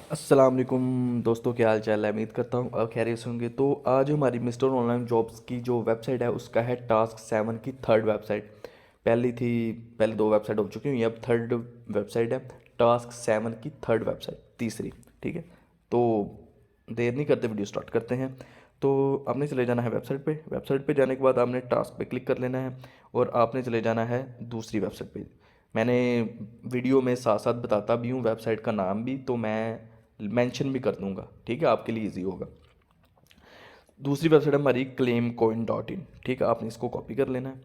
अस्सलाम वालेकुम दोस्तों, क्या हाल चाल है। उम्मीद करता हूँ आप खैरियत से होंगे। तो आज हमारी मिस्टर ऑनलाइन जॉब्स की जो वेबसाइट है उसका है टास्क 7 की थर्ड वेबसाइट। पहले दो वेबसाइट हो चुकी हुई हैं, अब थर्ड वेबसाइट है टास्क 7 की थर्ड वेबसाइट, तीसरी। ठीक है, तो देर नहीं करते, वीडियो स्टार्ट करते हैं। तो आपने चले जाना है वेबसाइट पे जाने के बाद आपने टास्क पे क्लिक कर लेना है और आपने चले जाना है दूसरी वेबसाइट पे। मैंने वीडियो में साथ साथ बताता भी हूँ वेबसाइट का नाम भी, तो मैं मेंशन भी कर दूंगा, ठीक है, आपके लिए इजी होगा। दूसरी वेबसाइट है हमारी claimcoin.in। ठीक है, आपने इसको कॉपी कर लेना है।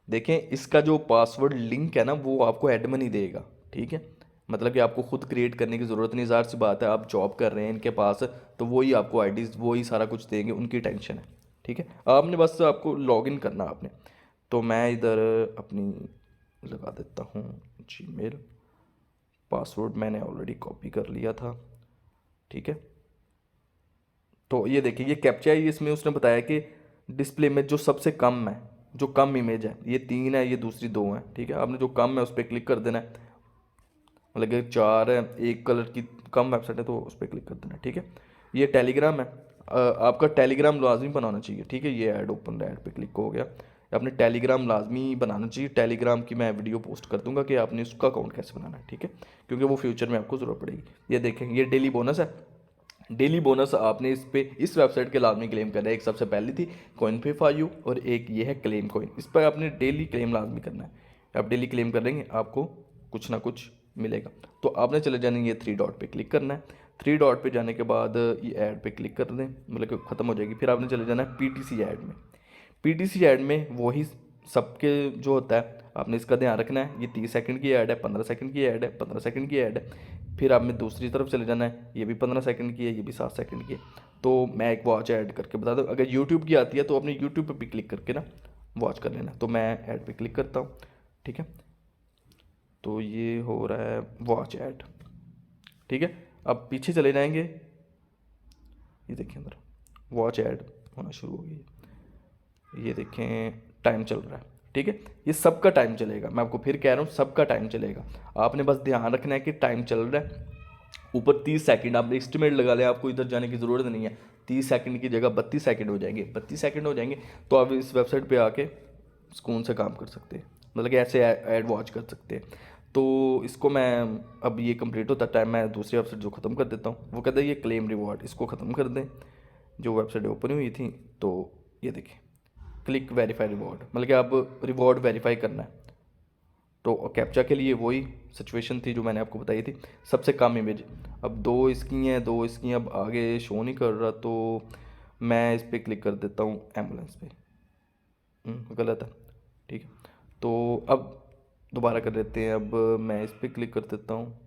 देखें, इसका जो पासवर्ड लिंक है ना वो आपको एडमिन ही देगा। ठीक है, मतलब कि आपको खुद क्रिएट करने की ज़रूरत नहीं। ज़ाहिर सी बात है, आप जॉब कर रहे हैं इनके पास, तो वही आपको आईडीज वही सारा कुछ देंगे, उनकी टेंशन है। ठीक है, आपने बस आपको लॉगिन करना आपने। तो मैं इधर अपनी लगा देता हूँ जीमेल। पासवर्ड मैंने ऑलरेडी कॉपी कर लिया था। ठीक है, तो ये देखिए, ये कैप्चा है। इसमें उसने बताया कि डिस्प्ले में जो सबसे कम है, जो कम इमेज है, ये 3 है, ये दूसरी 2 है। ठीक है, आपने जो कम है उस पर क्लिक कर देना है। मतलब कि 4 है, एक कलर की कम वेबसाइट है तो उस पर क्लिक कर देना है। ठीक है, ये टेलीग्राम है। आपका टेलीग्राम लाजमी बनाना चाहिए। ठीक है, ये ऐड ओपन ऐड पे क्लिक हो गया। आपने टेलीग्राम लाजमी बनाना चाहिए। टेलीग्राम की मैं वीडियो पोस्ट कर दूंगा कि आपने उसका अकाउंट कैसे बनाना है। ठीक है, क्योंकि वो फ्यूचर में आपको ज़रूरत पड़ेगी। ये देखें, ये डेली बोनस है। डेली बोनस आपने इस वेबसाइट के लाजमी क्लेम करना है। एक सबसे पहली थी कॉइन पे फॉर यू और एक ये है क्लेम कॉइन। इस पर आपने डेली क्लेम लाजमी करना है। आप डेली क्लेम करेंगे आपको कुछ ना कुछ मिलेगा। तो आपने चले जाने, ये 3 डॉट पे क्लिक करना है। 3 डॉट पे जाने के बाद ये ऐड पे क्लिक कर दें, मतलब कि ख़त्म हो जाएगी। फिर आपने चले जाना है पीटीसी ऐड में। पीटीसी ऐड में वही सबके जो होता है, आपने इसका ध्यान रखना है। ये 30 सेकंड की ऐड है, 15 सेकंड की ऐड है, 15 सेकंड की ऐड है। फिर आपने दूसरी तरफ चले जाना है, ये भी 15 सेकंड की है, ये भी 7 सेकंड की है। तो मैं एक वॉच ऐड करके बता दूँ, अगर यूट्यूब की आती है तो अपने यूट्यूब पर भी क्लिक करके ना वॉच कर लेना। तो मैं ऐड पे क्लिक करता हूँ। ठीक है, तो ये हो रहा है वॉच ऐड। ठीक है, अब पीछे चले जाएंगे, ये देखिए अंदर वॉच ऐड होना शुरू हो गई है। ये देखें टाइम चल रहा है। ठीक है, ये सबका टाइम चलेगा, मैं आपको फिर कह रहा हूँ सबका टाइम चलेगा। आपने बस ध्यान रखना है कि टाइम चल रहा है। ऊपर 30 सेकंड आप एस्टिमेट लगा लें, आपको इधर जाने की ज़रूरत नहीं है। 30 सेकंड की जगह 32 सेकंड हो जाएंगे, 32 सेकंड हो जाएंगे। तो आप इस वेबसाइट पे आके सुकून से काम कर सकते हैं, मतलब कि ऐसे ऐड वॉच कर सकते हैं। तो इसको मैं, अब ये कंप्लीट होता टाइम, मैं दूसरी वेबसाइट जो ख़त्म कर देता हूँ। वो कहता है ये क्लेम रिवॉर्ड, इसको ख़त्म कर दें। जो वेबसाइट ओपन हुई थी, तो ये देखिए क्लिक वेरीफाई रिवॉर्ड, मतलब कि आप रिवॉर्ड वेरीफाई करना है। तो कैप्चा के लिए वही सिचुएशन थी जो मैंने आपको बताई थी, सबसे कम इमेज। अब दो इसकी हैं, दो इसकी हैं, अब आगे शो नहीं कर रहा, तो मैं इस पर क्लिक कर देता हूँ एम्बुलेंस पे। गलत है। ठीक है, तो अब दोबारा कर लेते हैं। अब मैं इस पर क्लिक कर देता हूँ।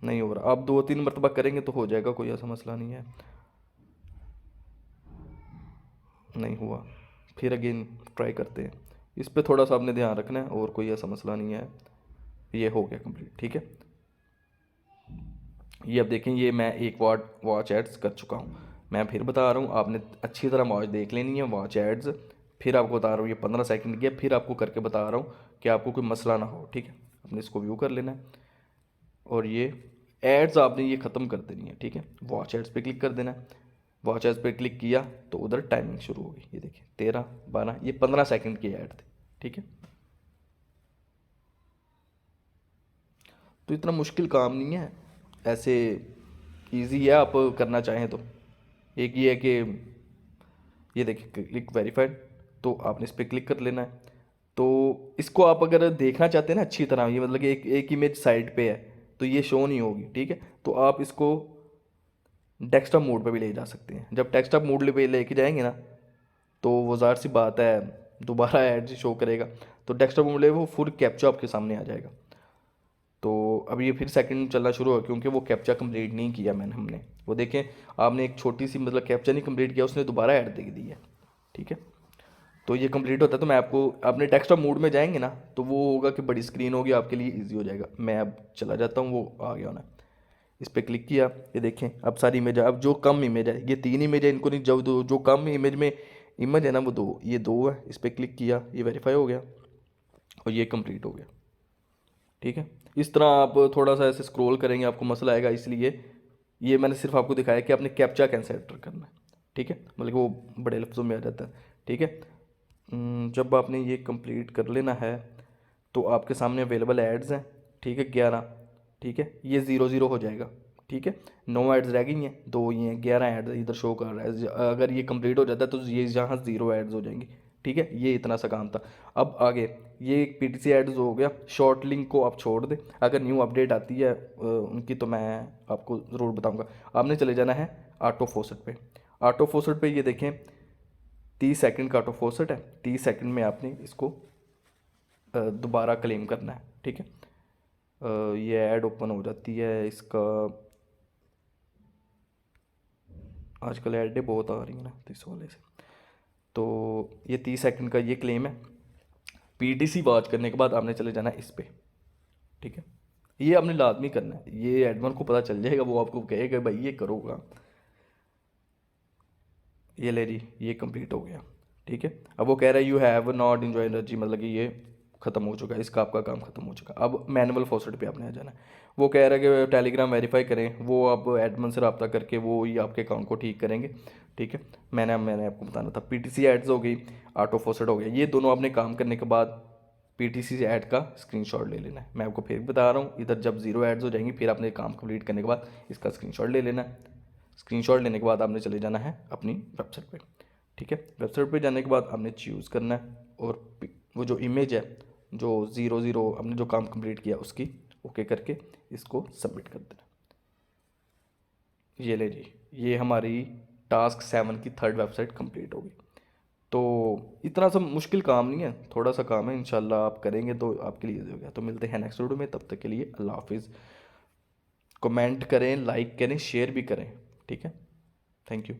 नहीं हो रहा। आप 2-3 मरतबा करेंगे तो हो जाएगा, कोई ऐसा मसला नहीं है। नहीं हुआ, फिर अगेन ट्राई करते हैं। इस पे थोड़ा सा आपने ध्यान रखना है, और कोई ऐसा मसला नहीं है। ये हो गया कंप्लीट। ठीक है, ये अब देखें, ये मैं एक वॉच एड्स कर चुका हूँ। मैं फिर बता रहा हूँ, आपने अच्छी तरह वॉच देख लेनी है, वॉच एड्स। फिर आपको बता रहा हूँ ये 15 सेकंड की है, फिर आपको करके बता रहा हूँ कि आपको कोई मसला ना हो। ठीक है, आपने इसको व्यू कर लेना है और ये एड्स आपने ये ख़त्म कर देनी है। ठीक है, वॉच एड्स पे क्लिक कर देना है। वॉच एड्स पे क्लिक किया तो उधर टाइमिंग शुरू होगी। ये देखिए 13, 12, ये 15 सेकंड की ऐड थी। ठीक है, तो इतना मुश्किल काम नहीं है, ऐसे इजी है, आप करना चाहें तो। एक ये है कि ये देखिए क्लिक वेरीफाइड, तो आपने इस पर क्लिक कर लेना है। तो इसको आप अगर देखना चाहते हैं ना अच्छी तरह, ये मतलब कि एक एक इमेज साइड पे है तो ये शो नहीं होगी। ठीक है, तो आप इसको डेस्कटॉप मोड पे भी ले जा सकते हैं। जब डेस्कटॉप मोड पे लेके जाएंगे ना, तो वो ज़ाहिर सी बात है दोबारा ऐड शो करेगा। तो डेस्कटॉप मोड ले वो फुल कैप्चा आपके सामने आ जाएगा। तो अब ये फिर सेकंड चलना शुरू हो, क्योंकि वो कैप्चा कंप्लीट नहीं किया मैंने, हमने वो देखें, आपने एक छोटी सी मतलब कैप्चा नहीं कंप्लीट किया, उसने दोबारा ऐड दे दी है। ठीक है, तो ये कंप्लीट होता है तो मैं आपको, अपने डेस्कटॉप मोड में जाएंगे ना तो वो होगा कि बड़ी स्क्रीन होगी, आपके लिए इजी हो जाएगा। मैं अब चला जाता हूँ, वो आ गया होना। इस पर क्लिक किया, ये देखें अब सारी इमेज, अब जो कम इमेज है, ये 3 इमेज है, इनको नहीं, जो जो कम इमेज में इमेज है ना वो 2, ये 2 है, इस पर क्लिक किया, ये वेरीफाई हो गया और ये कंप्लीट हो गया। ठीक है, इस तरह आप थोड़ा सा ऐसे स्क्रॉल करेंगे आपको मसला आएगा, इसलिए ये मैंने सिर्फ आपको दिखाया कि आपने कैप्चा कैसे एंटर करना है। ठीक है, मतलब वो बड़े लफ्ज़ों में आ जाता है। ठीक है, जब आपने ये कंप्लीट कर लेना है तो आपके सामने अवेलेबल एड्स हैं। ठीक है, 11। ठीक है, ये 0 0 हो जाएगा। ठीक है, 9 एड्स रह गई हैं, 2 ही हैं, 11 एड्स इधर शो कर रहा है। अगर ये कंप्लीट हो जाता है तो ये यहाँ 0 एड्स हो जाएंगी। ठीक है, ये इतना सा काम था। अब आगे ये पीटीसी एड्स हो गया, शॉर्ट लिंक को आप छोड़ दें। अगर न्यू अपडेट आती है उनकी तो मैं आपको ज़रूर बताऊंगा। आपने चले जाना है ऑटो फोसेट पे। ऑटो फोसेट पे ये देखें 30 सेकंड का ऑटो फोसेट है, 30 सेकंड में आपने इसको दोबारा क्लेम करना है। ठीक है, ये ऐड ओपन हो जाती है इसका, आजकल ऐडें बहुत आ रही हैं ना तो इस वाले से। तो ये 30 सेकंड का ये क्लेम है। पीटीसी वॉच करने के बाद आपने चले जाना है इस पे। ठीक है, ये आपने लाजमी करना है, ये एडमिन को पता चल जाएगा, वो आपको कहेगा भाई ये करोगा। ये ले जी, ये कंप्लीट हो गया। ठीक है, अब वो कह रहा है you have not enjoy energy, मतलब कि ये ख़त्म हो चुका है, इसका आपका काम ख़त्म हो चुका है। अब मैनुअल फॉसेट पे आपने आ जाना है। वो कह रहा है कि टेलीग्राम वेरीफाई करें, वो आप एडमिन से रब्ता करके वो ही आपके अकाउंट को ठीक करेंगे। ठीक है, मैंने आपको बताना था। पीटीसी एड्स हो गई, ऑटो फॉसेट हो गया, ये दोनों आपने काम करने के बाद पीटीसी से ऐड का स्क्रीनशॉट ले लेना है। मैं आपको फिर बता रहा हूँ, इधर जब 0 एड्स हो जाएंगी फिर आपने काम कंप्लीट करने के बाद इसका स्क्रीनशॉट ले लेना है। स्क्रीनशॉट लेने के बाद आपने चले जाना है अपनी वेबसाइट पे। ठीक है, वेबसाइट पे जाने के बाद आपने चूज़ करना है और वो जो इमेज है जो 0 0 आपने जो काम कंप्लीट किया उसकी ओके करके इसको सबमिट कर देना। ये ले जी, ये हमारी टास्क 7 की 3rd वेबसाइट कंप्लीट होगी। तो इतना सब मुश्किल काम नहीं है, थोड़ा सा काम है, इंशाल्लाह आप करेंगे तो आपके लिए ईजी हो गया। तो मिलते हैं नेक्स्ट वीडियो में, तब तक के लिए अल्लाह हाफिज़। कमेंट करें, लाइक करें, शेयर भी करें। ठीक है, थैंक यू।